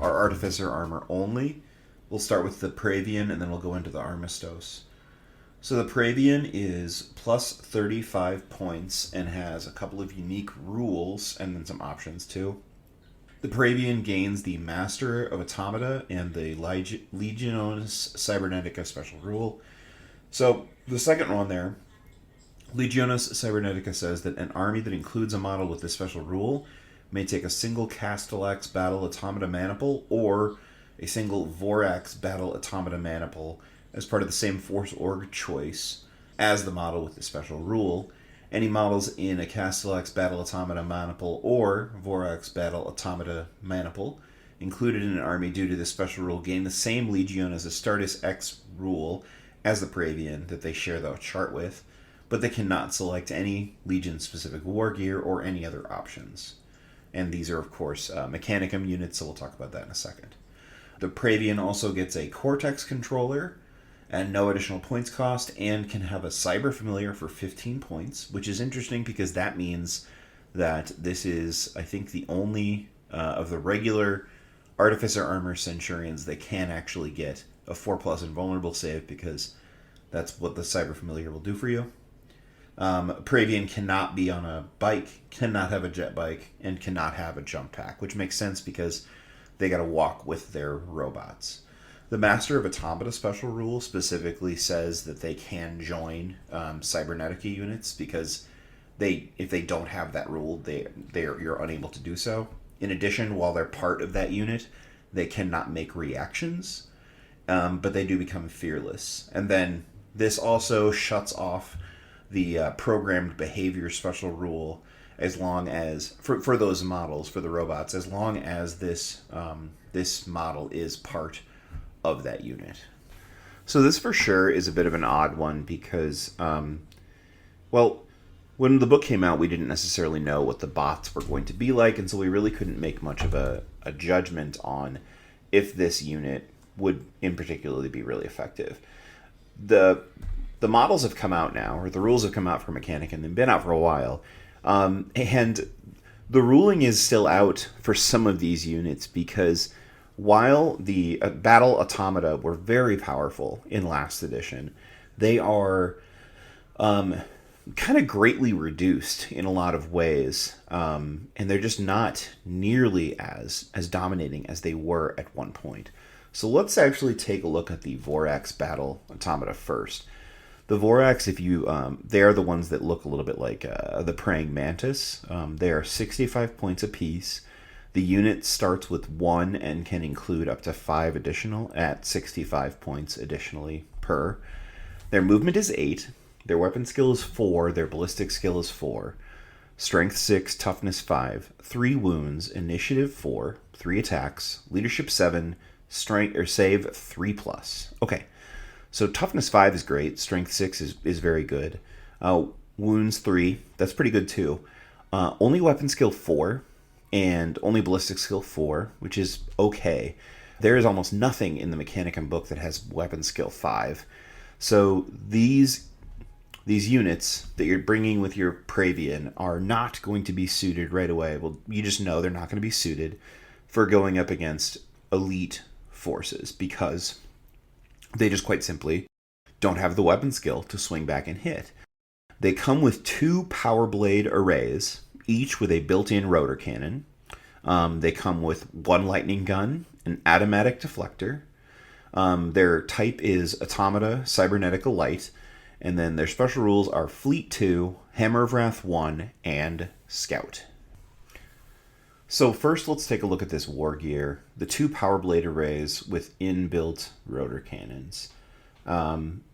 our Artificer armor only. We'll start with the Praevian, and then we'll go into the Armistos. So the Praevian is plus 35 points and has a couple of unique rules and then some options too. The Praevian gains the Master of Automata and the Legionis Cybernetica special rule. So the second one there, Legionis Cybernetica, says that an army that includes a model with this special rule may take a single Castellax Battle Automata Maniple or a single Vorax Battle Automata Maniple as part of the same force org choice as the model with the special rule. Any models in a Castellax Battle Automata Maniple or Vorax Battle Automata Maniple included in an army due to this special rule gain the same Legion as Astartes X rule as the Praevian that they share the chart with, but they cannot select any Legion-specific war gear or any other options. And these are, of course, Mechanicum units, so we'll talk about that in a second. The Praevian also gets a Cortex controller at no additional points cost and can have a Cyber Familiar for 15 points, which is interesting because that means that this is, I think, the only of the regular Artificer Armor Centurions that can actually get a 4+ invulnerable save, because that's what the Cyber Familiar will do for you. Praevian cannot be on a bike, cannot have a jet bike, and cannot have a jump pack, which makes sense because they got to walk with their robots. The Master of Automata special rule specifically says that they can join Cybernetica units because if they don't have that rule, you're unable to do so. In addition, while they're part of that unit, they cannot make reactions, but they do become fearless. And then this also shuts off the programmed behavior special rule as long as for those models, for the robots, as long as this model is part of that unit. So this for sure is a bit of an odd one because when the book came out, we didn't necessarily know what the bots were going to be like, and so we really couldn't make much of a judgment on if this unit would in particularly be really effective. The models have come out now, or the rules have come out for Mechanicum, and they've been out for a while. And the ruling is still out for some of these units because while the Battle Automata were very powerful in last edition, they are kind of greatly reduced in a lot of ways. And they're just not nearly as dominating as they were at one point. So let's actually take a look at the Vorax Battle Automata first. The Vorax, they are the ones that look a little bit like the Praying Mantis. They are 65 points apiece. The unit starts with 1 and can include up to 5 additional at 65 points additionally per. Their movement is 8. Their weapon skill is 4. Their ballistic skill is 4. Strength 6, toughness 5, 3 wounds, initiative 4, 3 attacks, leadership 7, strength or save 3+. Okay. So toughness 5 is great. Strength 6 is very good. Wounds 3, that's pretty good too. Only weapon skill 4 and only ballistic skill 4, which is okay. There is almost nothing in the Mechanicum book that has weapon skill 5. So these units that you're bringing with your Praevian are not going to be suited right away. Well, you just know they're not going to be suited for going up against elite forces because they just quite simply don't have the weapon skill to swing back and hit. They come with 2 Power Blade arrays, each with a built-in rotor cannon. They come with 1 lightning gun, an automatic deflector. Their type is Automata Cybernetica Light, and then their special rules are Fleet 2, Hammer of Wrath 1, and Scout. So first, let's take a look at this war gear. The 2 Power Blade arrays with inbuilt rotor cannons.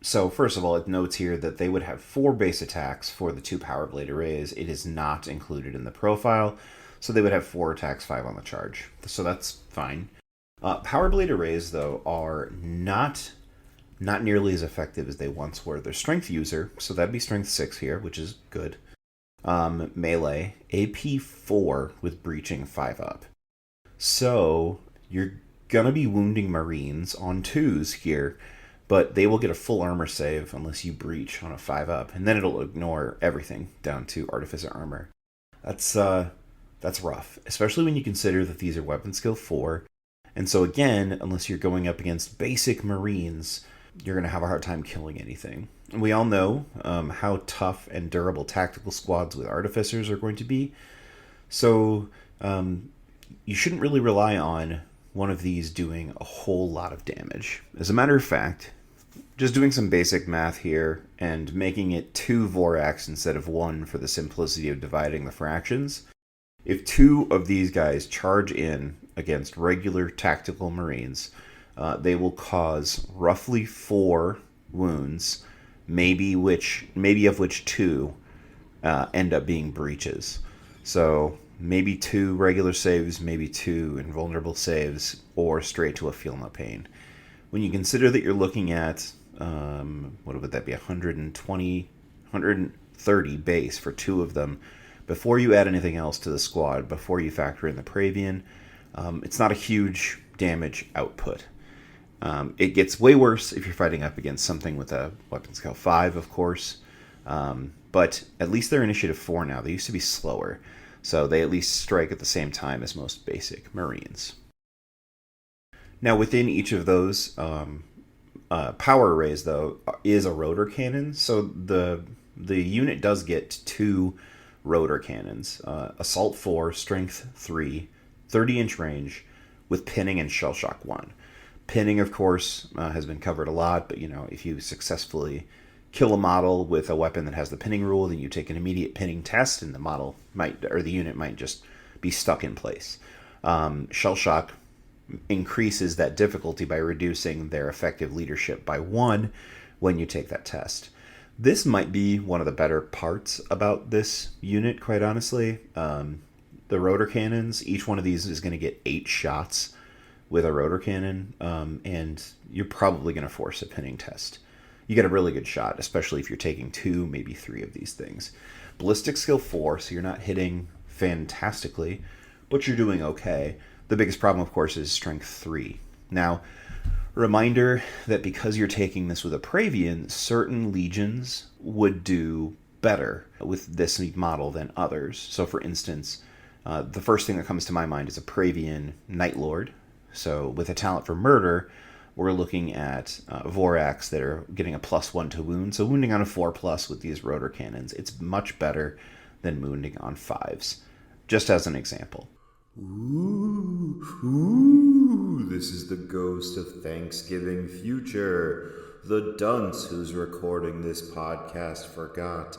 So first of all, it notes here that they would have 4 base attacks for the 2 Power Blade arrays. It is not included in the profile, so they would have 4 attacks, 5 on the charge. So that's fine. Power Blade arrays, though, are not nearly as effective as they once were. They're strength user, so that'd be strength 6 here, which is good. Melee, AP 4 with breaching 5 up. So you're gonna be wounding Marines on 2s here, but they will get a full armor save unless you breach on a 5 up, and then it'll ignore everything down to Artificer armor. That's rough, especially when you consider that these are weapon skill 4, And so again, unless you're going up against basic Marines, you're going to have a hard time killing anything. And we all know how tough and durable tactical squads with artificers are going to be. So you shouldn't really rely on one of these doing a whole lot of damage. As a matter of fact, just doing some basic math here and making it 2 Vorax instead of 1 for the simplicity of dividing the fractions, if 2 of these guys charge in against regular tactical Marines, they will cause roughly 4 wounds, maybe of which 2 end up being breaches. So maybe 2 regular saves, maybe 2 invulnerable saves, or straight to a feel no pain. When you consider that you're looking at, what would that be, 120, 130 base for 2 of them, before you add anything else to the squad, before you factor in the Praevian, it's not a huge damage output. It gets way worse if you're fighting up against something with a weapon skill 5, of course. But at least they're initiative 4 now. They used to be slower. So they at least strike at the same time as most basic Marines. Now within each of those power arrays, though, is a rotor cannon. So the unit does get 2 rotor cannons. Assault 4, Strength 3, 30-inch range, with pinning and shell shock 1. Pinning, of course, has been covered a lot, but if you successfully kill a model with a weapon that has the pinning rule, then you take an immediate pinning test, and the unit might just be stuck in place. Shell shock increases that difficulty by reducing their effective leadership by 1 when you take that test. This might be one of the better parts about this unit, quite honestly. The rotor cannons, each one of these is going to get 8 shots with a rotor cannon, and you're probably going to force a pinning test. You get a really good shot, especially if you're taking 2, maybe 3 of these things. Ballistic skill 4, so you're not hitting fantastically, but you're doing okay. The biggest problem, of course, is strength 3. Now, reminder that because you're taking this with a Praevian, certain legions would do better with this model than others. So, for instance, the first thing that comes to my mind is a Praevian Night Lord. So, with a talent for murder, we're looking at Vorax that are getting a +1 to wound. So wounding on a 4+ with these rotor cannons, it's much better than wounding on 5s. Just as an example. Ooh, this is the ghost of Thanksgiving future. The dunce who's recording this podcast forgot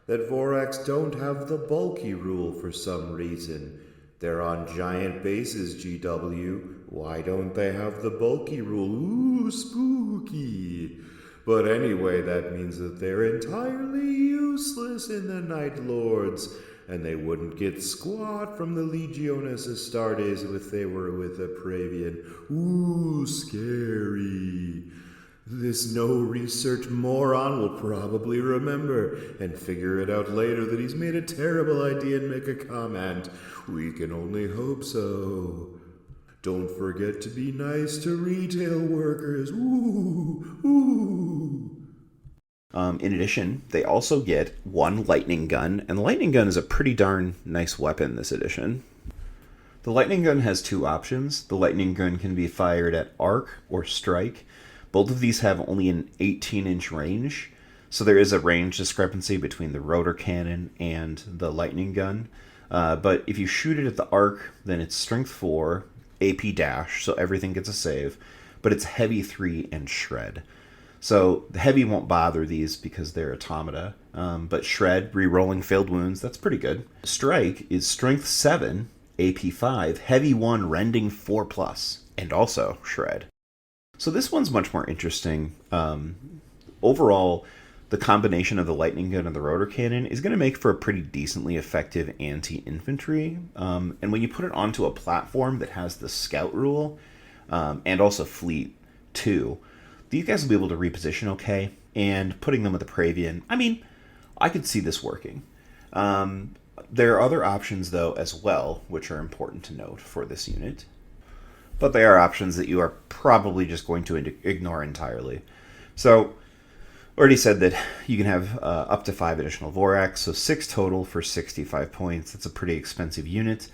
that Vorax don't have the bulky rule for some reason. They're on giant bases, GW. Why don't they have the bulky rule? Ooh, spooky. But anyway, that means that they're entirely useless in the Night Lords, and they wouldn't get squat from the Legiones Astartes if they were with a Praevian. Ooh, scary. This no-research moron will probably remember and figure it out later that he's made a terrible idea and make a comment. We can only hope so. Don't forget to be nice to retail workers. Ooh, ooh. In addition, they also get 1 lightning gun, and the lightning gun is a pretty darn nice weapon this edition. The lightning gun has 2 options. The lightning gun can be fired at arc or strike. Both of these have only an 18-inch range, so there is a range discrepancy between the rotor cannon and the lightning gun. But if you shoot it at the arc, then it's strength 4, AP dash, so everything gets a save, but it's heavy 3 and shred. So the heavy won't bother these because they're automata, but shred, re-rolling failed wounds, that's pretty good. Strike is strength 7, AP 5, heavy 1, rending 4+, and also shred. So this one's much more interesting. Overall, the combination of the lightning gun and the rotor cannon is going to make for a pretty decently effective anti-infantry. And when you put it onto a platform that has the scout rule, and also fleet too, these guys will be able to reposition okay. And putting them with a Praevian, I could see this working. There are other options, though, as well, which are important to note for this unit. But they are options that you are probably just going to ignore entirely. So, already said that you can have up to 5 additional Vorax, so 6 total for 65 points. That's a pretty expensive unit.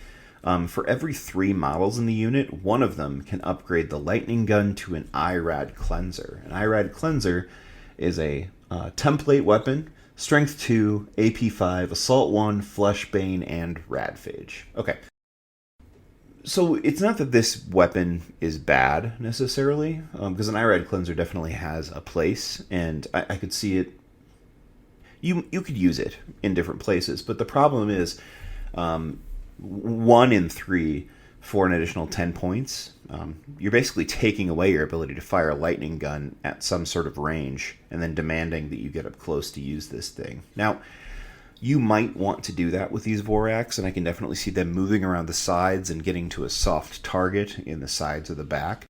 For every 3 models in the unit, one of them can upgrade the lightning gun to an IRAD cleanser. An IRAD cleanser is a template weapon, strength 2, AP 5, assault 1, fleshbane, and radphage. Okay. So it's not that this weapon is bad necessarily, because an IRAD cleanser definitely has a place, and I could see it. You could use it in different places, but the problem is 1 in 3 for an additional 10 points. You're basically taking away your ability to fire a lightning gun at some sort of range, and then demanding that you get up close to use this thing. Now, you might want to do that with these Vorax, and I can definitely see them moving around the sides and getting to a soft target in the sides of the back.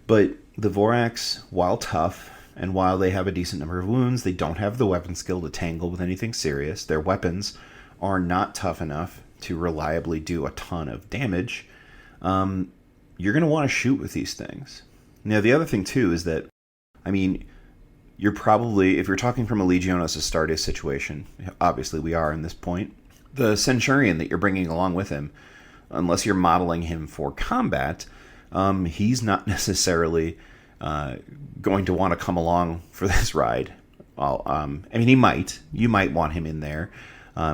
But the Vorax, while tough, and while they have a decent number of wounds, they don't have the weapon skill to tangle with anything serious. Their weapons are not tough enough to reliably do a ton of damage. You're going to want to shoot with these things. Now, the other thing, too, is that, you're probably, if you're talking from a Legionis Astartes situation, obviously we are in this point, the Centurion that you're bringing along with him, unless you're modeling him for combat, he's not necessarily going to want to come along for this ride. He might. You might want him in there.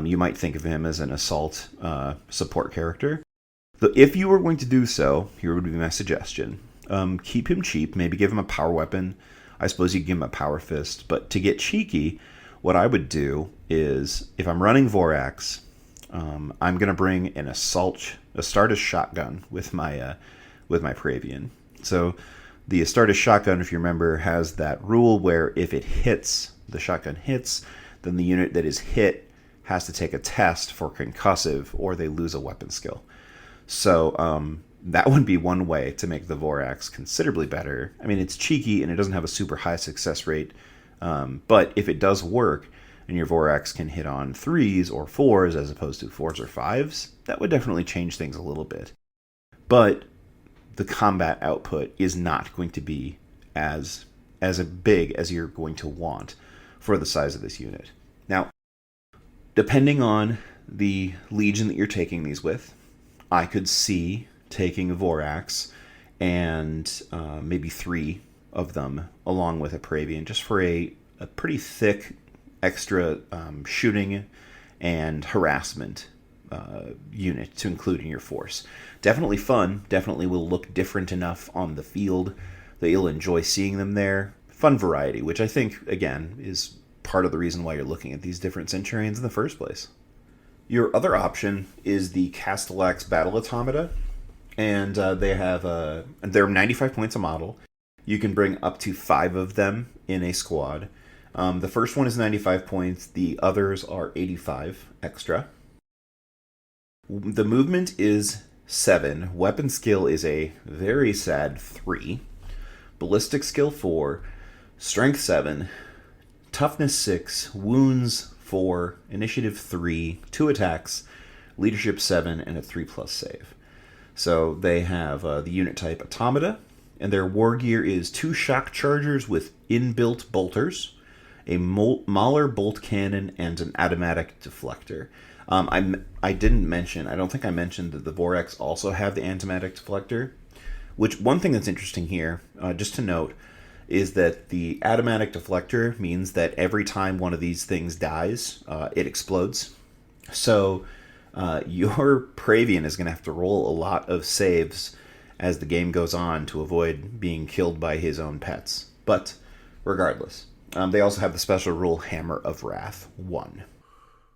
You might think of him as an assault support character. But if you were going to do so, here would be my suggestion. Keep him cheap, maybe give him a power weapon. I suppose you could give him a power fist. But to get cheeky, what I would do is, if I'm running Vorax, I'm going to bring an Astartes shotgun with my Praevian. So the Astartes shotgun, if you remember, has that rule where if it hits, the shotgun hits, then the unit that is hit has to take a test for concussive, or they lose a weapon skill. So that would be one way to make the Vorax considerably better. It's cheeky and it doesn't have a super high success rate, but if it does work and your Vorax can hit on 3s or 4s as opposed to 4s or 5s, that would definitely change things a little bit. But the combat output is not going to be as big as you're going to want for the size of this unit. Now, depending on the legion that you're taking these with, I could see taking a Vorax and maybe 3 of them along with a Praevian, just for a pretty thick extra shooting and harassment unit to include in your force. Definitely fun, definitely will look different enough on the field that you'll enjoy seeing them there. Fun variety, which I think, again, is part of the reason why you're looking at these different Centurions in the first place. Your other option is the Castellax Battle Automata, and they're 95 points a model. You can bring up to 5 of them in a squad. The first one is 95 points, the others are 85 extra. The movement is 7, weapon skill is a very sad 3, ballistic skill 4, strength 7, toughness 6, wounds 4, initiative 3, 2 attacks, leadership 7, and a 3+ save. So they have the unit type Automata, and their war gear is 2 shock chargers with inbuilt bolters, a Mauler bolt cannon, and an automatic deflector. I didn't mention, I don't think I mentioned that the Vorax also have the automatic deflector, which one thing that's interesting here, just to note, is that the automatic deflector means that every time one of these things dies, it explodes. So your Praevian is going to have to roll a lot of saves as the game goes on to avoid being killed by his own pets. But regardless, they also have the special rule Hammer of Wrath 1.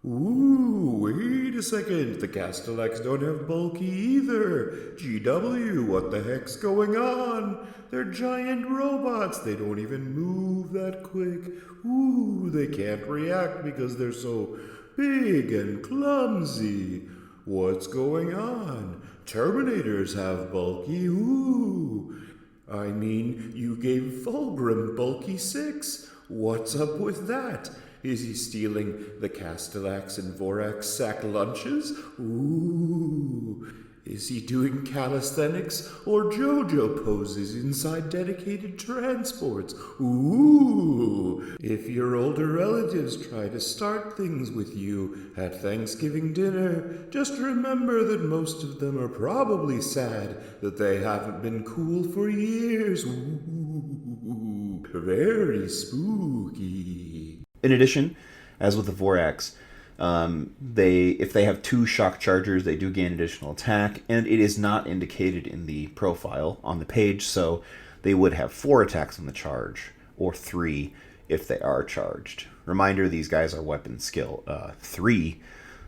Ooh, wait a second. The Castellax don't have bulky either. GW, what the heck's going on? They're giant robots. They don't even move that quick. Ooh, they can't react because they're so big and clumsy. What's going on? Terminators have bulky. Ooh. You gave Fulgrim bulky 6. What's up with that? Is he stealing the Castellax and Vorax sack lunches? Ooh. Is he doing calisthenics or JoJo poses inside dedicated transports? Ooh! If your older relatives try to start things with you at Thanksgiving dinner, just remember that most of them are probably sad that they haven't been cool for years. Ooh, very spooky. In addition, as with the Vorax, if they have 2 shock chargers, they do gain additional attack, and it is not indicated in the profile on the page, so they would have 4 attacks on the charge, or 3 if they are charged. Reminder, these guys are weapon skill 3,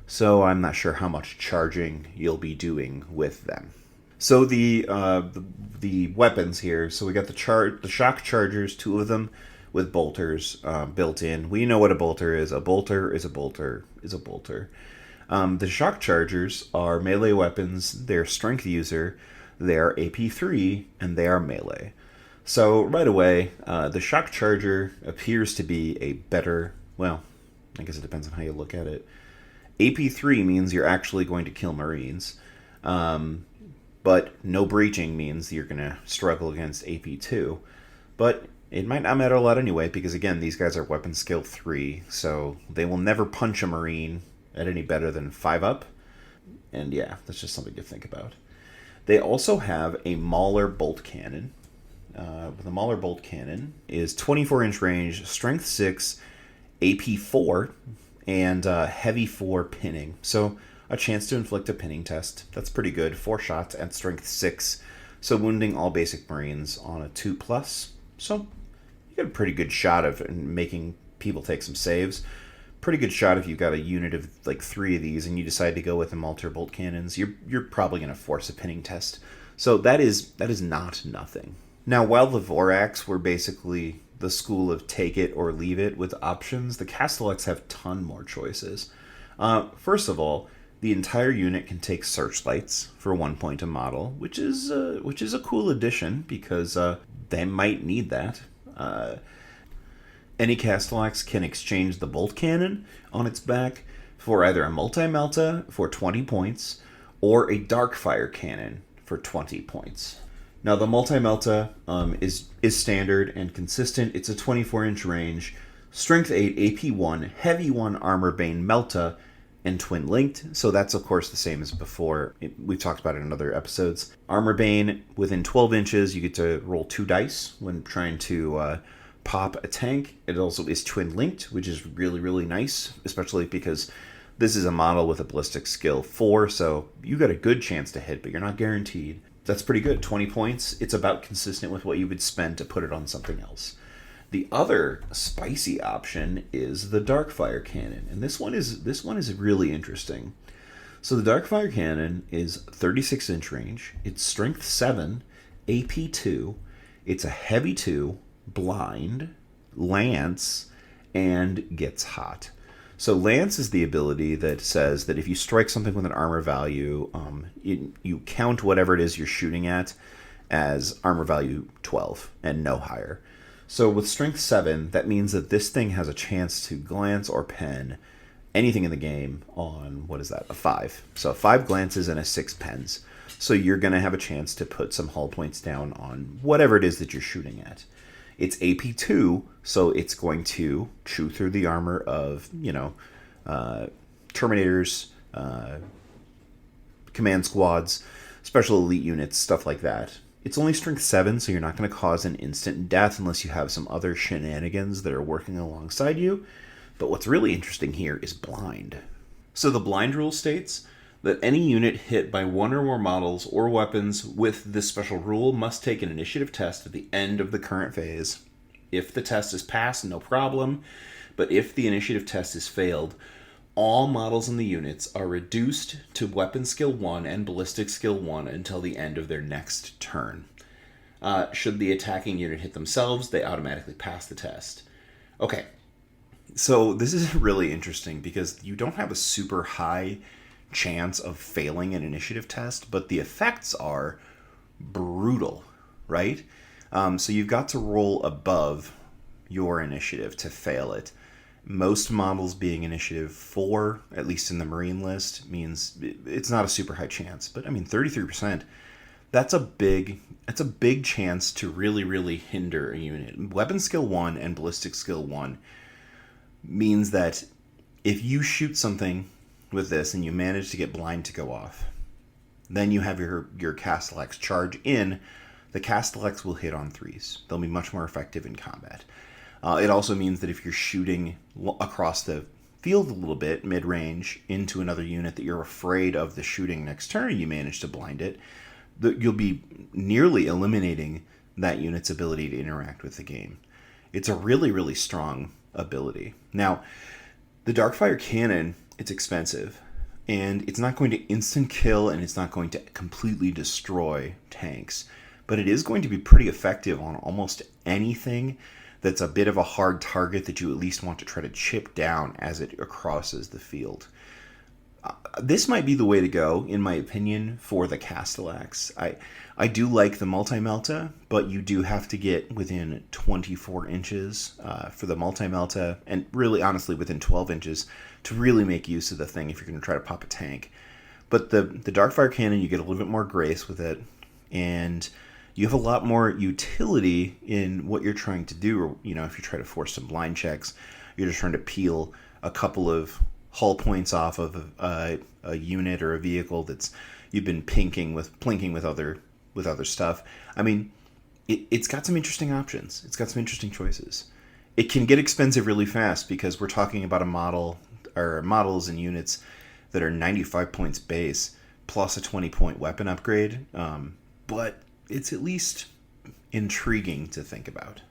so I'm not sure how much charging you'll be doing with them. So the weapons here, so we got the shock chargers, 2 of them, with bolters built in. We know what a bolter is. A bolter is a bolter is a bolter. The shock chargers are melee weapons. They're strength user. They're AP3, and they are melee. So right away, the shock charger appears to be a better, well, I guess it depends on how you look at it. AP3 means you're actually going to kill Marines. But no breaching means you're going to struggle against AP2. But it might not matter a lot anyway, because again, these guys are weapon skill 3, so they will never punch a Marine at any better than 5 up. And yeah, that's just something to think about. They also have a Mauler bolt cannon. The Mauler bolt cannon is 24-inch range, strength 6, AP 4, and heavy 4 pinning. So a chance to inflict a pinning test. That's pretty good. 4 shots at strength 6, so wounding all basic Marines on a 2+. So you get a pretty good shot of making people take some saves. Pretty good shot if you've got a unit of like 3 of these and you decide to go with the Malter bolt cannons. You're probably going to force a pinning test. So that is not nothing. Now, while the Vorax were basically the school of take it or leave it with options, the Castellax have a ton more choices. First of all, the entire unit can take searchlights for 1 point a model, which is a cool addition because they might need that. Any Castellax can exchange the bolt cannon on its back for either a multi-melta for 20 points or a dark-fire cannon for 20 points. Now, the multi-melta is standard and consistent. It's a 24-inch range, strength 8, AP 1, heavy 1, armor bane melta, and twin linked. So that's, of course, the same as before. We've talked about it in other episodes. Armor bane, within 12 inches, you get to roll 2 dice when trying to pop a tank. It also is twin linked, which is really, really nice, especially because this is a model with a ballistic skill 4, so you got a good chance to hit, but you're not guaranteed. That's pretty good. 20 points. It's about consistent with what you would spend to put it on something else. The other spicy option is the Darkfire Cannon, and this one is really interesting. So the Darkfire Cannon is 36-inch range. It's strength 7, AP 2. It's a heavy 2, blind, lance, and gets hot. So lance is the ability that says that if you strike something with an armor value, you count whatever it is you're shooting at as armor value 12 and no higher. So with strength 7, that means that this thing has a chance to glance or pen anything in the game on, what is that, a 5. So 5 glances and a 6 pens. So you're going to have a chance to put some hull points down on whatever it is that you're shooting at. It's AP 2, so it's going to chew through the armor of, Terminators, command squads, special elite units, stuff like that. It's only strength 7, so you're not going to cause an instant death unless you have some other shenanigans that are working alongside you. But what's really interesting here is blind. So the blind rule states that any unit hit by 1 or more models or weapons with this special rule must take an initiative test at the end of the current phase. If the test is passed, no problem. But if the initiative test is failed, all models in the units are reduced to weapon skill 1 and ballistic skill 1 until the end of their next turn. Should the attacking unit hit themselves, they automatically pass the test. Okay, so this is really interesting because you don't have a super high chance of failing an initiative test, but the effects are brutal, right? So you've got to roll above your initiative to fail it. most models being initiative 4, at least in the Marine list, means it's not a super high chance. But I mean, 33%, that's a big chance to really, really hinder a unit. Weapon skill 1 and ballistic skill 1 means that if you shoot something with this and you manage to get blind to go off, then you have your Castellax charge in. The Castellax will hit on 3s. They'll be much more effective in combat. It also means that if you're shooting across the field a little bit, mid-range, into another unit that you're afraid of the shooting next turn, and you manage to blind it, you'll be nearly eliminating that unit's ability to interact with the game. It's a really, really strong ability. Now, the Darkfire Cannon, it's expensive, and it's not going to instant kill, and it's not going to completely destroy tanks, but it is going to be pretty effective on almost anything that's a bit of a hard target that you at least want to try to chip down as it crosses the field. This might be the way to go, in my opinion, for the Castellax. I do like the Multi-Melta, but you do have to get within 24 inches for the Multi-Melta, and really, honestly, within 12 inches to really make use of the thing if you're going to try to pop a tank. But the Darkfire Cannon, you get a little bit more grace with it, and you have a lot more utility in what you're trying to do. Or, if you try to force some blind checks, you're just trying to peel a couple of hull points off of a unit or a vehicle that's you've been plinking with other stuff. I mean, it's got some interesting options. It's got some interesting choices. It can get expensive really fast because we're talking about a model or models and units that are 95 points base plus a 20-point weapon upgrade. But it's at least intriguing to think about.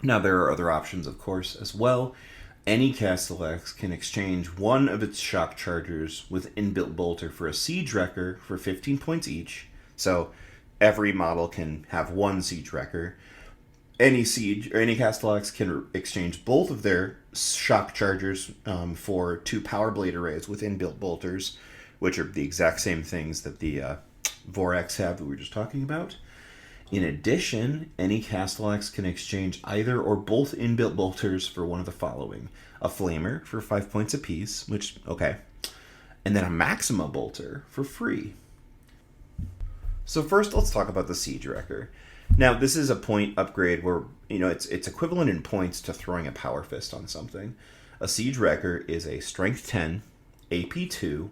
Now, there are other options, of course, as well. Any Castellax can exchange one of its shock chargers with inbuilt bolter for a siege wrecker for 15 points each. So every model can have one siege wrecker. Any Castellax can exchange both of their shock chargers for 2 power blade arrays with inbuilt bolters, which are the exact same things that the Vorax have that we were just talking about. In addition, any Castellax can exchange either or both inbuilt bolters for one of the following: a Flamer for 5 points apiece, which, okay, and then a Maxima bolter for free. So first, let's talk about the Siege Wrecker. Now, this is a point upgrade where, it's equivalent in points to throwing a Power Fist on something. A Siege Wrecker is a Strength 10, AP 2,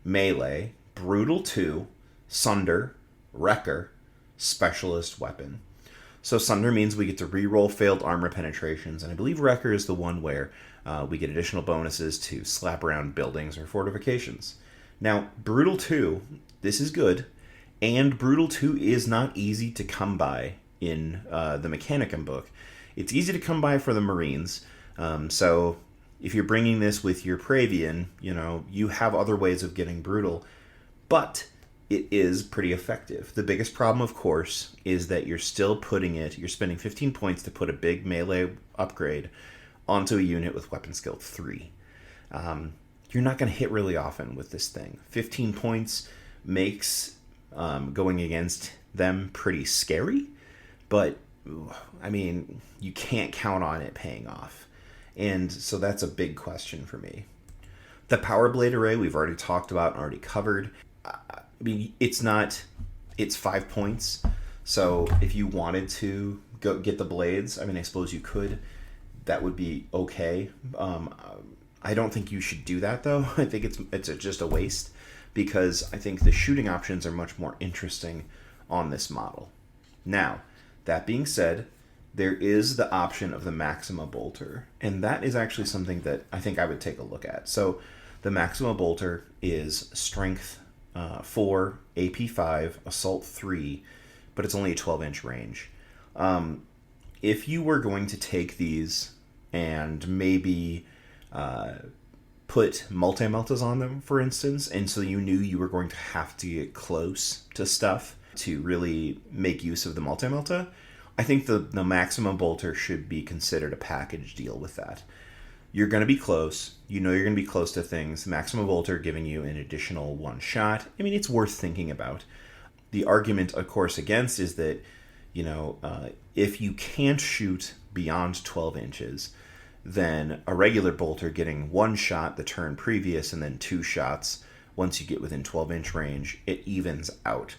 Melee, Brutal 2, Sunder, Wrecker, Specialist weapon. So Sunder means we get to reroll failed armor penetrations, and I believe Wrecker is the one where we get additional bonuses to slap around buildings or fortifications. Now, Brutal 2, this is good, and Brutal 2 is not easy to come by in the Mechanicum book. It's easy to come by for the Marines, so if you're bringing this with your Praevian, you have other ways of getting Brutal, but it is pretty effective. The biggest problem, of course, is that you're spending 15 points to put a big melee upgrade onto a unit with weapon skill 3. You're not going to hit really often with this thing. 15 points makes going against them pretty scary, but, I mean, you can't count on it paying off. And so that's a big question for me. The Power Blade Array we've already talked about and already covered. I mean, it's 5 points, so if you wanted to go get the blades, I mean, I suppose you could. That would be okay. I don't think you should do that, though. I think it's just a waste, because I think the shooting options are much more interesting on this model. Now, that being said, there is the option of the Maxima Bolter, and that is actually something that I think I would take a look at. So the Maxima Bolter is Strength 4, AP 5, Assault 3, but it's only a 12-inch range. If you were going to take these and maybe put multi-meltas on them, for instance, and so you knew you were going to have to get close to stuff to really make use of the multi-melta, I think the Maximum Bolter should be considered a package deal with that. You're going to be close. You're going to be close to things. Maximum Bolter giving you an additional one shot. I mean, it's worth thinking about. The argument, of course, against is that, if you can't shoot beyond 12 inches, than a regular bolter getting one shot the turn previous and then two shots once you get within 12-inch range. It evens out.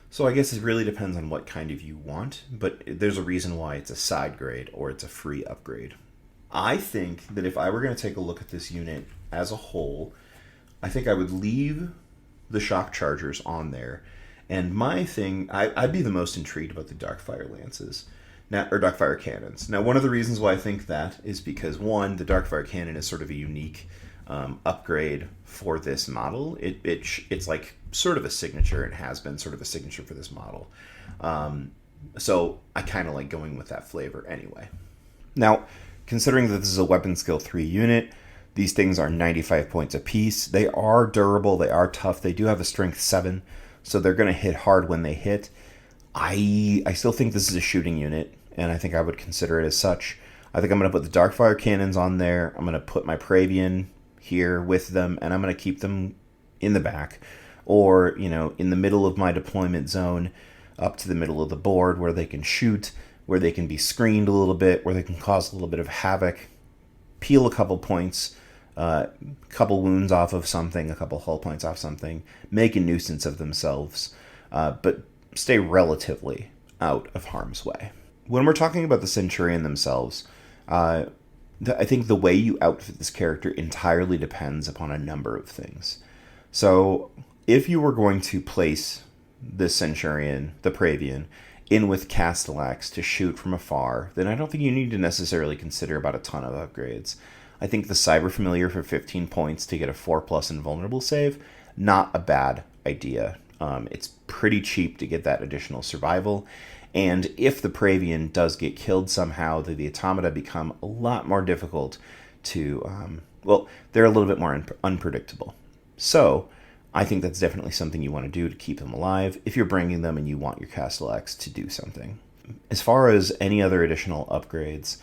So I guess it really depends on what kind of you want, but there's a reason why it's a side grade or it's a free upgrade. I think that if I were going to take a look at this unit as a whole, I think I would leave the shock chargers on there. And my thing, I'd be the most intrigued about the Darkfire lances. Now, or Darkfire cannons. Now, one of the reasons why I think that is because, one, the Darkfire cannon is sort of a unique upgrade for this model. It's like sort of a signature. It has been sort of a signature for this model. So I kind of like going with that flavor anyway. Now, considering that this is a weapon skill 3 unit, these things are 95 points apiece. They are durable. They are tough. They do have a strength 7, so they're going to hit hard when they hit. I still think this is a shooting unit, and I think I would consider it as such. I think I'm going to put the Darkfire cannons on there. I'm going to put my Praevian here with them, and I'm going to keep them in the back or, in the middle of my deployment zone up to the middle of the board where they can shoot, where they can be screened a little bit, where they can cause a little bit of havoc, peel a couple points, couple wounds off of something, a couple hull points off something, make a nuisance of themselves, but stay relatively out of harm's way. When we're talking about the Centurion themselves, I think the way you outfit this character entirely depends upon a number of things. So if you were going to place the Centurion, the Praevian, in with Castellax to shoot from afar, then I don't think you need to necessarily consider about a ton of upgrades. I think the Cyber Familiar for 15 points to get a 4+ invulnerable save, not a bad idea. It's pretty cheap to get that additional survival, and if the Praevian does get killed somehow, the automata become a lot more difficult to, they're a little bit more unpredictable. So I think that's definitely something you want to do to keep them alive if you're bringing them and you want your Castellax to do something. As far as any other additional upgrades,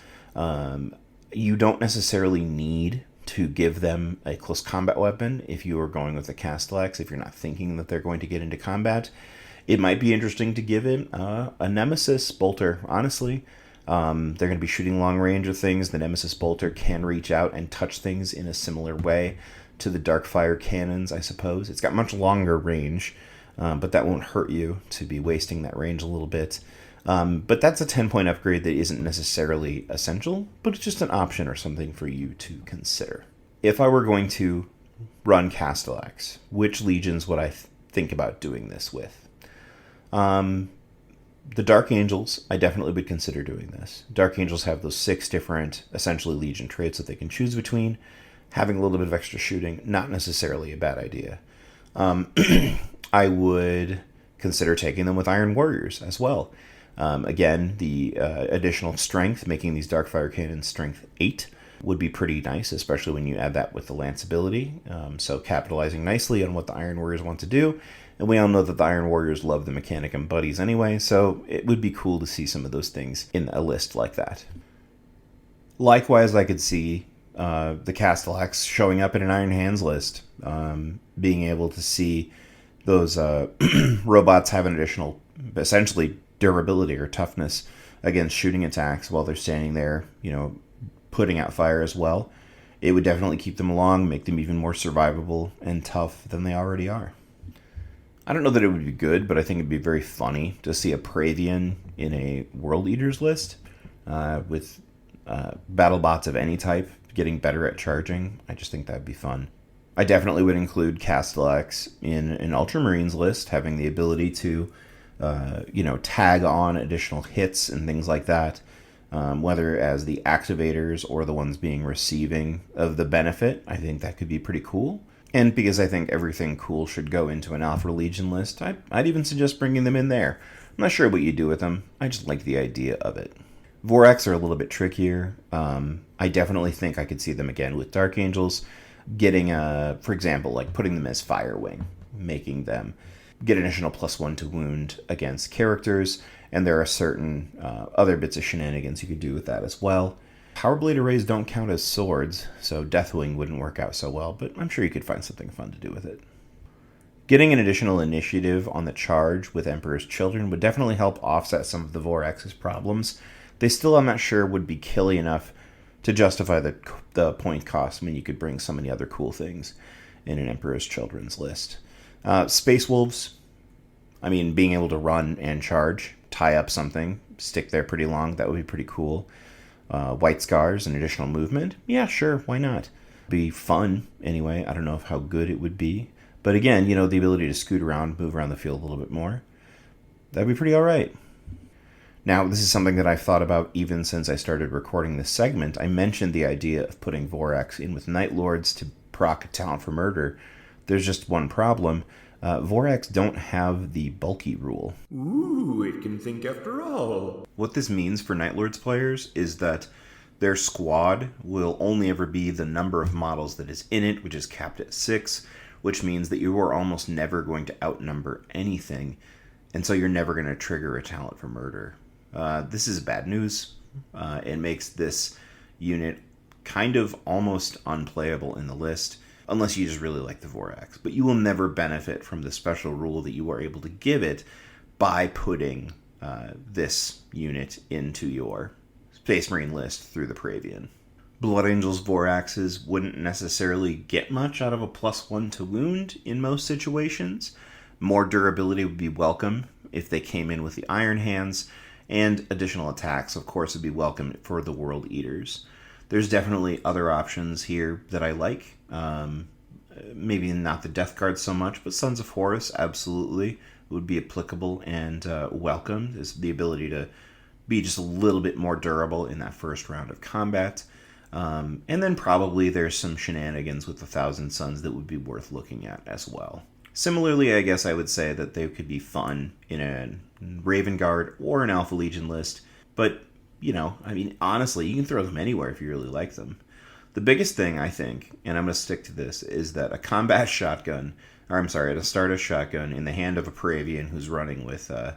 you don't necessarily need to give them a close combat weapon if you are going with a Castellax, if you're not thinking that they're going to get into combat. It might be interesting to give it a Nemesis bolter, honestly. They're going to be shooting long range of things. The Nemesis bolter can reach out and touch things in a similar way to the Darkfire cannons, I suppose. It's got much longer range, but that won't hurt you to be wasting that range a little bit. But that's a 10-point upgrade that isn't necessarily essential, but it's just an option or something for you to consider. If I were going to run Castellax, which legions would I think about doing this with? The Dark Angels, I definitely would consider doing this. Dark Angels have those 6 different, essentially, legion traits that they can choose between. Having a little bit of extra shooting, not necessarily a bad idea. I would consider taking them with Iron Warriors as well. Again, the additional strength, making these Darkfire cannons strength 8, would be pretty nice, especially when you add that with the Lance ability. So capitalizing nicely on what the Iron Warriors want to do. And we all know that the Iron Warriors love the Mechanicum buddies anyway, so it would be cool to see some of those things in a list like that. Likewise, I could see the Castellax showing up in an Iron Hands list, being able to see those robots have an additional, essentially, durability or toughness against shooting attacks while they're standing there, putting out fire as well. It would definitely keep them along, make them even more survivable and tough than they already are. I don't know that it would be good, but I think it'd be very funny to see a Praevian in a World Eaters list with battle bots of any type getting better at charging. I just think that'd be fun. I definitely would include Castellax in an Ultramarines list, having the ability to tag on additional hits and things like that, whether as the activators or the ones being receiving of the benefit. I think that could be pretty cool. And because I think everything cool should go into an Alpha Legion list, I'd even suggest bringing them in there. I'm not sure what you do with them. I just like the idea of it. Vorax are a little bit trickier. I definitely think I could see them again with Dark Angels, getting, for example, like putting them as Firewing, making them get an additional +1 to wound against characters, and there are certain other bits of shenanigans you could do with that as well. Powerblade arrays don't count as swords, so Deathwing wouldn't work out so well, but I'm sure you could find something fun to do with it. Getting an additional initiative on the charge with Emperor's Children would definitely help offset some of the Vorax's problems. They still, I'm not sure, would be killy enough to justify the point cost. I mean, you could bring so many other cool things in an Emperor's Children's list. Space Wolves, I mean, being able to run and charge, tie up something, stick there pretty long, that would be pretty cool. White Scars and additional movement, yeah, sure, why not? Be fun, anyway. I don't know how good it would be. But again, the ability to scoot around, move around the field a little bit more, that'd be pretty alright. Now, this is something that I've thought about even since I started recording this segment. I mentioned the idea of putting Vorax in with Night Lords to proc Talent for Murder. There's just one problem. Vorax don't have the bulky rule. Ooh, it can think after all. What this means for Night Lords players is that their squad will only ever be the number of models that is in it, which is capped at 6, which means that you are almost never going to outnumber anything, and so you're never going to trigger a Talent for Murder. This is bad news. It makes this unit kind of almost unplayable in the list, unless you just really like the Vorax. But you will never benefit from the special rule that you are able to give it by putting this unit into your Space Marine list through the Praevian. Blood Angels Voraxes wouldn't necessarily get much out of a +1 to wound in most situations. More durability would be welcome if they came in with the Iron Hands, and additional attacks, of course, would be welcome for the World Eaters. There's definitely other options here that I like. Maybe not the Death Guard so much, but Sons of Horus absolutely would be applicable and welcomed. Is the ability to be just a little bit more durable in that first round of combat. And then probably there's some shenanigans with the Thousand Suns that would be worth looking at as well. Similarly, I guess I would say that they could be fun in a Raven Guard or an Alpha Legion list, but, honestly, you can throw them anywhere if you really like them. The biggest thing, I think, and I'm going to stick to this, is that a combat shotgun, an Astartes shotgun in the hand of a Praevian who's running with the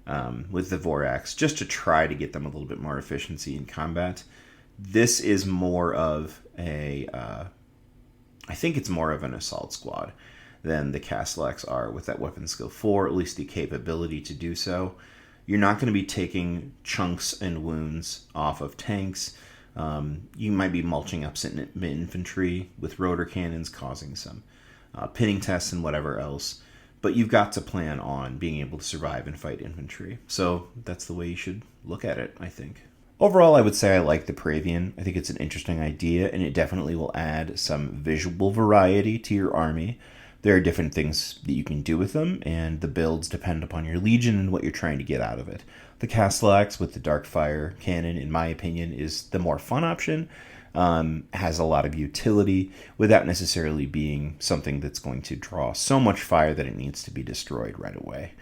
Vorax, just to try to get them a little bit more efficiency in combat. This is more of I think it's more of an assault squad than the Castellax are with that weapon skill 4, at least the capability to do so. You're not going to be taking chunks and wounds off of tanks. You might be mulching up infantry with rotor cannons, causing some pinning tests and whatever else. But you've got to plan on being able to survive and fight infantry. So that's the way you should look at it, I think. Overall, I would say I like the Praevian. I think it's an interesting idea, and it definitely will add some visual variety to your army. There are different things that you can do with them, and the builds depend upon your legion and what you're trying to get out of it. The Castellax with the Darkfire cannon, in my opinion, is the more fun option. Has a lot of utility without necessarily being something that's going to draw so much fire that it needs to be destroyed right away.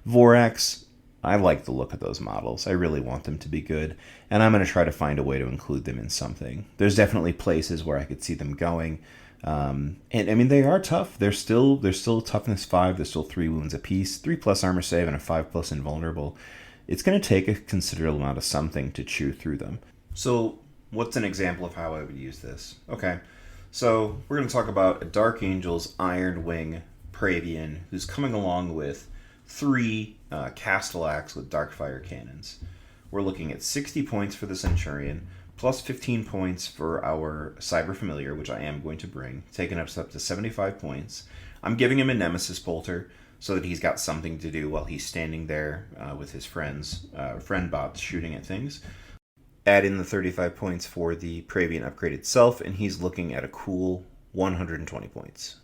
Vorax, I like the look of those models. I really want them to be good, and I'm going to try to find a way to include them in something. There's definitely places where I could see them going. And I mean, they are tough. They're still toughness 5. They're still 3 wounds apiece, 3+ armor save, and a 5+ invulnerable. It's going to take a considerable amount of something to chew through them. So what's an example of how I would use this? Okay, so we're going to talk about a Dark Angels Iron Wing Praevian who's coming along with 3 Castellax with Darkfire cannons. We're looking at 60 points for the Centurion, plus 15 points for our Cyber Familiar, which I am going to bring, taking us up to 75 points. I'm giving him a Nemesis Bolter so that he's got something to do while he's standing there with his friend bots shooting at things. Add in the 35 points for the Praevian upgrade itself, and he's looking at a cool 120 points.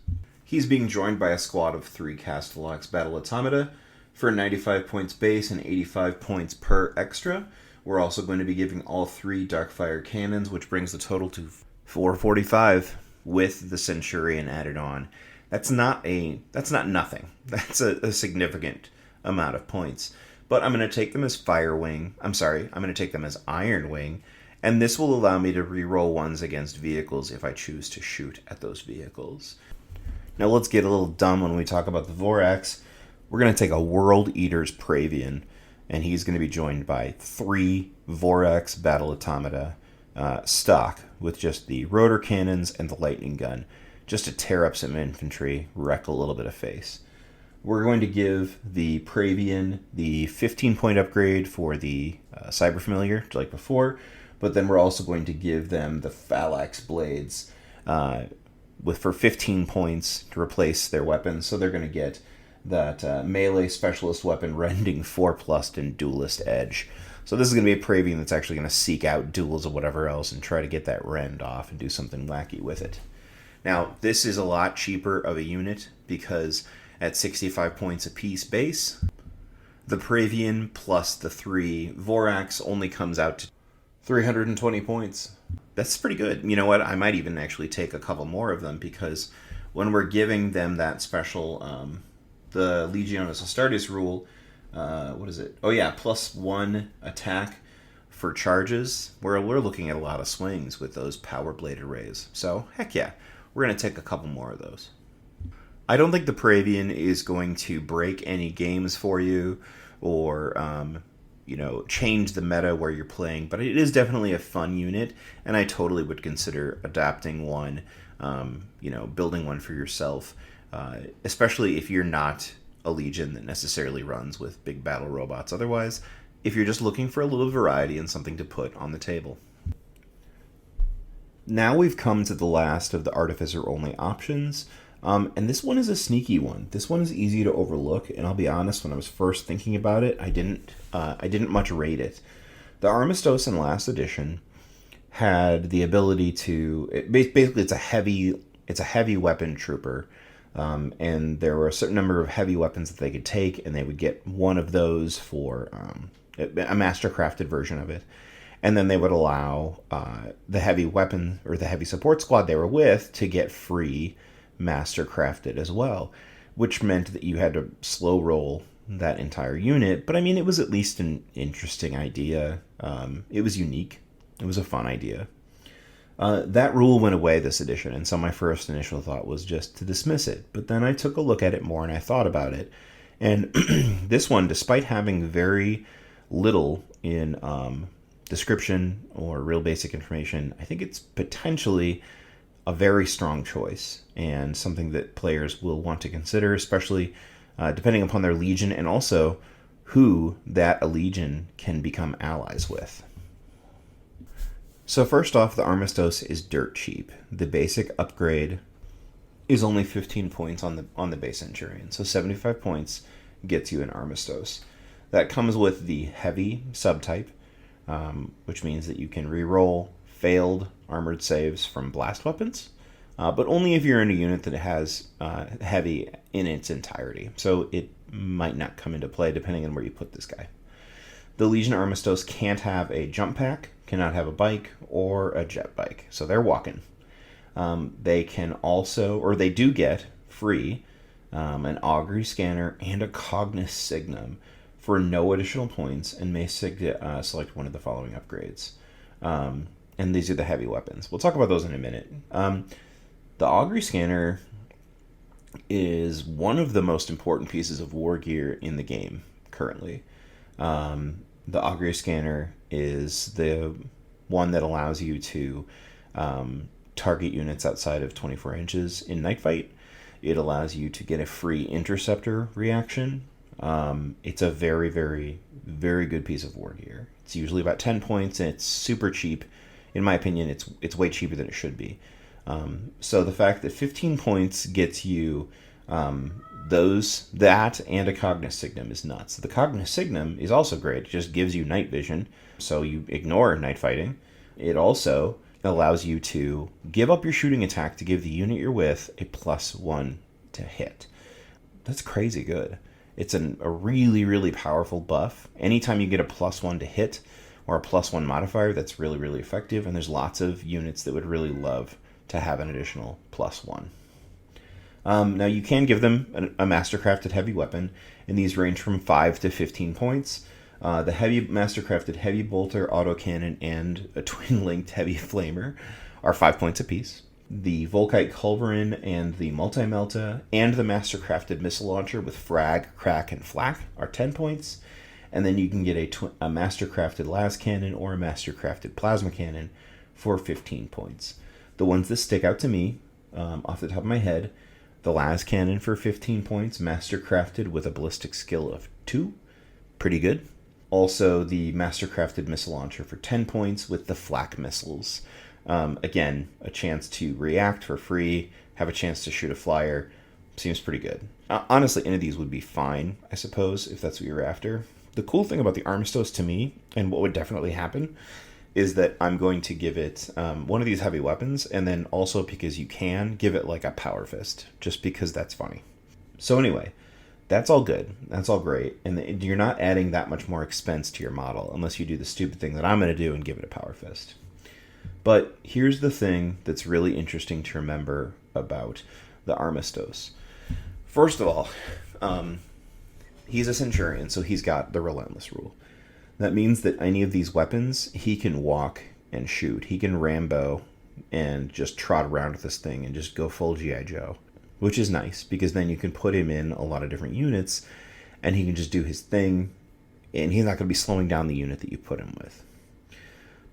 He's being joined by a squad of 3 Castellax Battle Automata for 95 points base and 85 points per extra. We're also going to be giving all 3 Darkfire cannons, which brings the total to 445 with the Centurion added on. That's not nothing. That's a significant amount of points. But I'm going to take them as I'm going to take them as Iron Wing, and this will allow me to reroll ones against vehicles if I choose to shoot at those vehicles. Now let's get a little dumb when we talk about the Vorax. We're going to take a World Eaters Praevian, and he's going to be joined by 3 Vorax Battle Automata stock with just the rotor cannons and the lightning gun, just to tear up some infantry, wreck a little bit of face. We're going to give the Praevian the 15-point upgrade for the Cyber Familiar, like before, but then we're also going to give them the Phalanx blades for 15 points to replace their weapons. So they're going to get that melee specialist weapon, Rending 4+ and Duelist Edge. So this is going to be a Praevian that's actually going to seek out duels or whatever else and try to get that rend off and do something wacky with it. Now, this is a lot cheaper of a unit because at 65 points apiece base, the Praevian plus the 3 Vorax only comes out to 320 points. That's pretty good. You know what? I might even actually take a couple more of them because when we're giving them that special, the Legionis Astartes rule, what is it? Oh yeah, +1 attack for charges. We're looking at a lot of swings with those power blade arrays. So heck yeah, we're gonna take a couple more of those. I don't think the Praevian is going to break any games for you or change the meta where you're playing, but it is definitely a fun unit, and I totally would consider adapting one, building one for yourself, especially if you're not a legion that necessarily runs with big battle robots. Otherwise, if you're just looking for a little variety and something to put on the table. Now we've come to the last of the Artificer-only options, and this one is a sneaky one. This one is easy to overlook, and I'll be honest, when I was first thinking about it, I didn't much rate it. The Armistos in last edition had the ability to... Basically, it's a heavy weapon trooper, and there were a certain number of heavy weapons that they could take, and they would get one of those for a mastercrafted version of it. And then they would allow the heavy weapon or the heavy support squad they were with to get free mastercrafted as well, which meant that you had to slow roll that entire unit. But I mean, it was at least an interesting idea. It was unique. It was a fun idea. That rule went away this edition, and so my first initial thought was just to dismiss it. But then I took a look at it more and I thought about it. And this one, despite having very little in description or real basic information, I think it's potentially a very strong choice and something that players will want to consider, especially depending upon their legion and also who that legion can become allies with. So first off, the Armistos is dirt cheap. The basic upgrade is only 15 points on the base Centurion, so 75 points gets you an Armistos. That comes with the heavy subtype, which means that you can reroll failed armored saves from blast weapons, but only if you're in a unit that has heavy in its entirety. So it might not come into play depending on where you put this guy. The Legion Armistos can't have a jump pack, cannot have a bike, or a jet bike, so they're walking. They can also, or they do get free, an augury scanner and a Cognis Signum for no additional points, and may select one of the following upgrades. And these are the heavy weapons. We'll talk about those in a minute. The augury scanner is one of the most important pieces of war gear in the game currently. The augury scanner is the one that allows you to target units outside of 24 inches in night fight. It allows you to get a free interceptor reaction. It's a very, very, very good piece of war gear. It's usually about 10 points, and it's super cheap. In my opinion, it's way cheaper than it should be. So the fact that 15 points gets you that and a Cognis Signum is nuts. The Cognis Signum is also great. It just gives you night vision, so you ignore night fighting. It also allows you to give up your shooting attack to give the unit you're with a +1 to hit. That's crazy good. It's a really, really powerful buff. Anytime you get a +1 to hit or a +1 modifier, that's really, really effective, and there's lots of units that would really love to have an additional +1. Now, you can give them a mastercrafted heavy weapon, and these range from 5 to 15 points. The heavy mastercrafted heavy bolter, autocannon, and a twin-linked heavy flamer are 5 points apiece. The Volkite Culverin and the Multi-Melta and the mastercrafted missile launcher with frag, crack, and flak are 10 points. And then you can get a mastercrafted las cannon or a mastercrafted plasma cannon for 15 points. The ones that stick out to me, off the top of my head, the las cannon for 15 points, mastercrafted with a ballistic skill of 2, pretty good. Also, the mastercrafted missile launcher for 10 points with the flak missiles. Again, a chance to react for free, have a chance to shoot a flyer. Seems pretty good. Honestly, any of these would be fine, I suppose, if that's what you're after. The cool thing about the Armistos to me, and what would definitely happen, is that I'm going to give it one of these heavy weapons, and then also, because you can, give it like a power fist, just because that's funny. So anyway, that's all good. That's all great. And you're not adding that much more expense to your model, unless you do the stupid thing that I'm going to do and give it a power fist. But here's the thing that's really interesting to remember about the Armistos. First of all, he's a Centurion, so he's got the Relentless rule. That means that any of these weapons, he can walk and shoot. He can Rambo and just trot around with this thing and just go full G.I. Joe, which is nice, because then you can put him in a lot of different units, and he can just do his thing, and he's not going to be slowing down the unit that you put him with.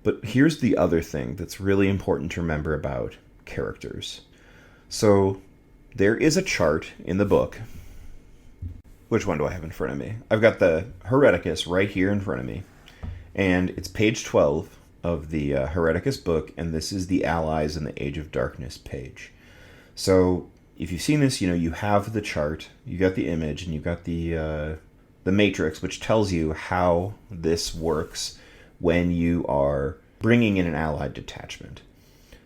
But here's the other thing that's really important to remember about characters. So there is a chart in the book. Which one do I have in front of me? I've got the Hereticus right here in front of me. And it's page 12 of the Hereticus book, and this is the Allies in the Age of Darkness page. So if you've seen this, you have the chart, you got the image, and you got the matrix, which tells you how this works when you are bringing in an allied detachment.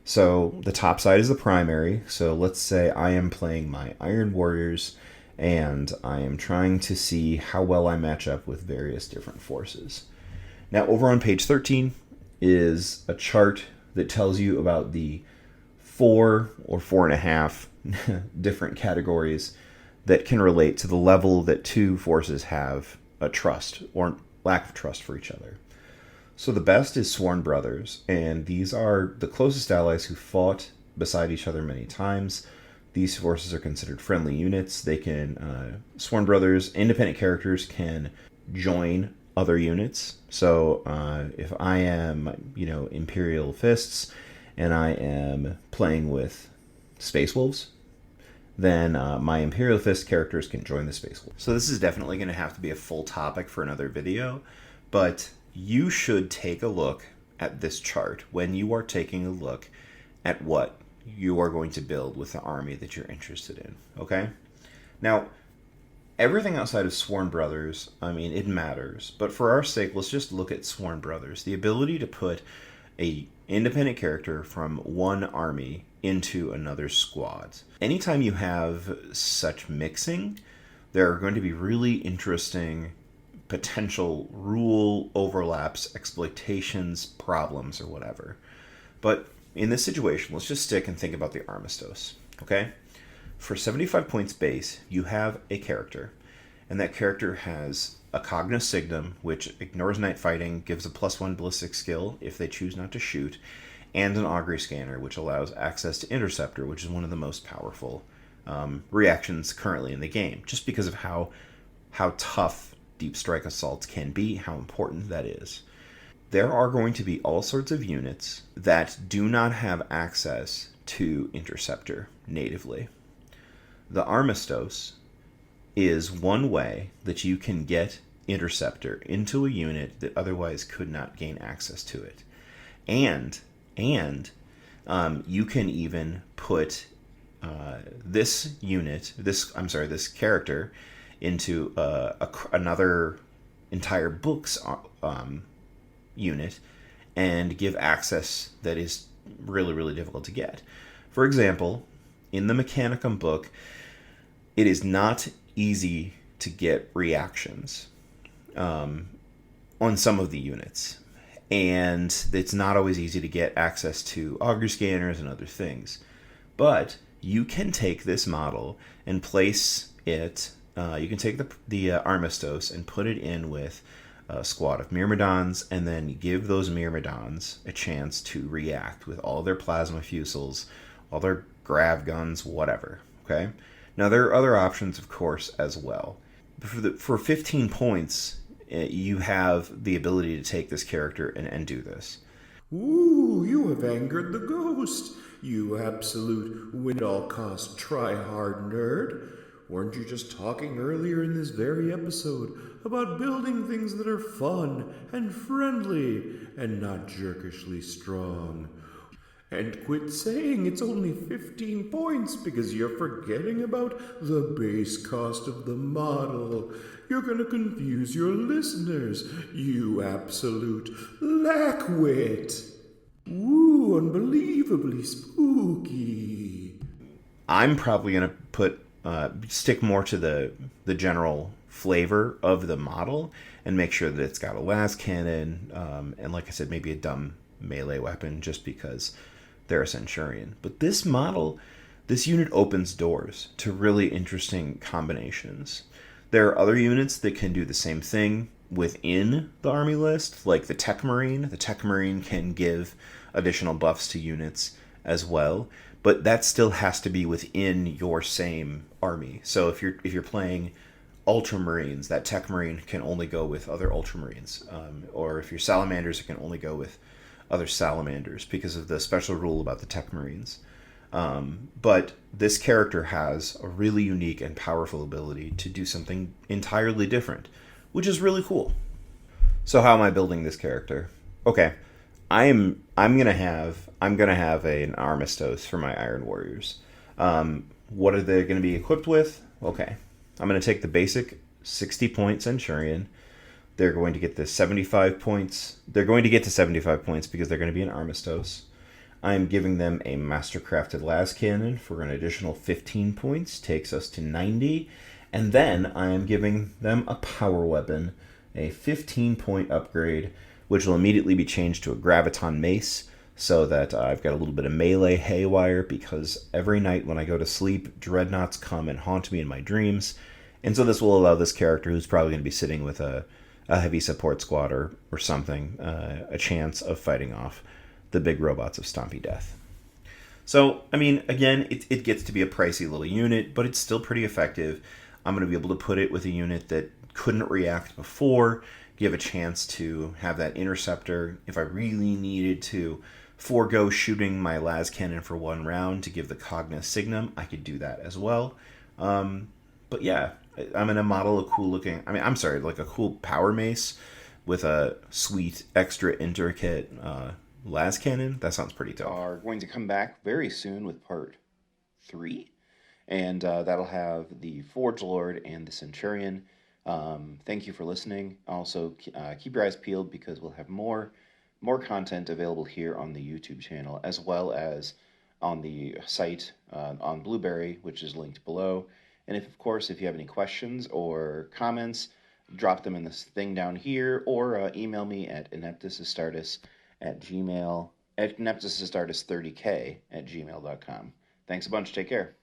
So the top side is the primary. So let's say I am playing my Iron Warriors, and I am trying to see how well I match up with various different forces. Now, over on page 13 is a chart that tells you about the 4 or 4.5 different categories that can relate to the level that two forces have a trust or lack of trust for each other. So the best is Sworn Brothers, and these are the closest allies who fought beside each other many times. These forces are considered friendly units. They can, Sworn Brothers, independent characters can join other units. So if I am, Imperial Fists, and I am playing with Space Wolves, then my Imperial Fist characters can join the Space Wolves. So this is definitely going to have to be a full topic for another video, but you should take a look at this chart when you are taking a look at what you are going to build with the army that you're interested in, okay? Now, everything outside of Sworn Brothers, it matters, but for our sake, let's just look at Sworn Brothers. The ability to put a independent character from one army into another squad. Anytime you have such mixing, there are going to be really interesting potential rule overlaps, exploitations, problems, or whatever. But in this situation, let's just stick and think about the Armistos, okay? For 75 points base, you have a character, and that character has a Cognos Signum, which ignores night fighting, gives a +1 ballistic skill if they choose not to shoot, and an Augury Scanner, which allows access to Interceptor, which is one of the most powerful reactions currently in the game, just because of how tough deep strike assaults can be, how important that is. There are going to be all sorts of units that do not have access to Interceptor natively. The Armistos is one way that you can get Interceptor into a unit that otherwise could not gain access to it. And you can even put this character into another entire book's unit and give access that is really, really difficult to get. For example, in the Mechanicum book, it is not easy to get reactions on some of the units. And it's not always easy to get access to Augury Scanners and other things. But you can take this model and place it. You can take the Armistos and put it in with a squad of Myrmidons, and then give those Myrmidons a chance to react with all their plasma fusils, all their grav guns, whatever. Okay. Now there are other options, of course, as well. For 15 points, you have the ability to take this character and do this. Ooh, you have angered the ghost, you absolute win-at-all-cost try-hard nerd. Weren't you just talking earlier in this very episode about building things that are fun and friendly and not jerkishly strong? And quit saying it's only 15 points because you're forgetting about the base cost of the model. You're going to confuse your listeners, you absolute lackwit. Ooh, unbelievably spooky. I'm probably going to stick more to the general flavor of the model and make sure that it's got a las cannon, and like I said, maybe a dumb melee weapon just because they're a Centurion. But this model, this unit opens doors to really interesting combinations. There are other units that can do the same thing within the army list, like the Tech Marine. The Tech Marine can give additional buffs to units as well, but that still has to be within your same army. So if you're playing Ultramarines, that Tech Marine can only go with other Ultramarines, or if you're Salamanders, it can only go with other Salamanders because of the special rule about the Tech Marines. But this character has a really unique and powerful ability to do something entirely different, which is really cool. So how am I building this character? Okay, I'm gonna have an Armistos for my Iron Warriors. What are they gonna be equipped with? Okay, I'm gonna take the basic 60-point Centurion. They're going to get the 75 points. They're going to get to 75 points because they're going to be an Armistos. I'm giving them a Mastercrafted las cannon for an additional 15 points, takes us to 90. And then I am giving them a power weapon, a 15-point upgrade, which will immediately be changed to a graviton mace, so that I've got a little bit of melee haywire, because every night when I go to sleep, dreadnoughts come and haunt me in my dreams. And so this will allow this character, who's probably going to be sitting with a heavy support squad or something, a chance of fighting off the big robots of Stompy Death. So, I mean, again, it gets to be a pricey little unit, but it's still pretty effective. I'm going to be able to put it with a unit that couldn't react before, give a chance to have that interceptor. If I really needed to forego shooting my las cannon for one round to give the Cogna Signum, I could do that as well. But yeah, I'm going to model a cool looking, like a cool power mace with a sweet, extra intricate las cannon. That sounds pretty dope. Are going to come back very soon with part 3, and that'll have the Forge Lord and the Centurion. Thank you for listening. Also, keep your eyes peeled because we'll have more content available here on the YouTube channel, as well as on the site on Blueberry, which is linked below. And if you have any questions or comments, drop them in this thing down here, or email me at ineptusastartes30k@gmail.com. Thanks a bunch. Take care.